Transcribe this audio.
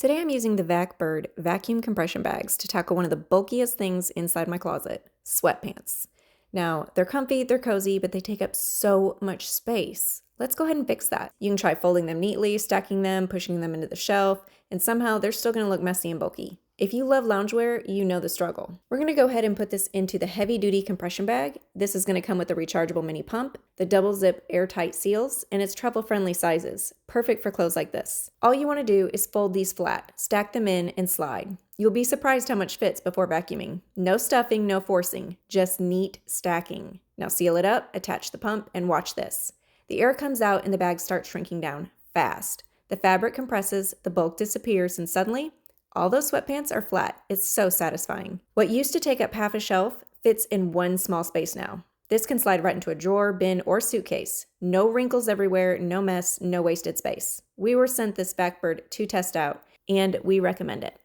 Today I'm using the Vacbird Vacuum Compression Bags to tackle one of the bulkiest things inside my closet, sweatpants. Now, they're comfy, they're cozy, but they take up so much space. Let's go ahead and fix that. You can try folding them neatly, stacking them, pushing them into the shelf, and somehow they're still going to look messy and bulky. If you love loungewear, you know the struggle. We're going to go ahead and put this into the heavy-duty compression bag. This is going to come with a rechargeable mini pump, the double zip airtight seals, and its travel-friendly sizes, perfect for clothes like this. All you want to do is fold these flat, stack them in, and slide. You'll be surprised how much fits before vacuuming. No stuffing, no forcing, just neat stacking. Now seal it up, attach the pump, and watch this. The air comes out and the bag starts shrinking down fast. The fabric compresses, the bulk disappears, and suddenly, all those sweatpants are flat. It's so satisfying. What used to take up half a shelf fits in one small space now. This can slide right into a drawer, bin, or suitcase. No wrinkles everywhere, no mess, no wasted space. We were sent this Vacbird to test out, and we recommend it.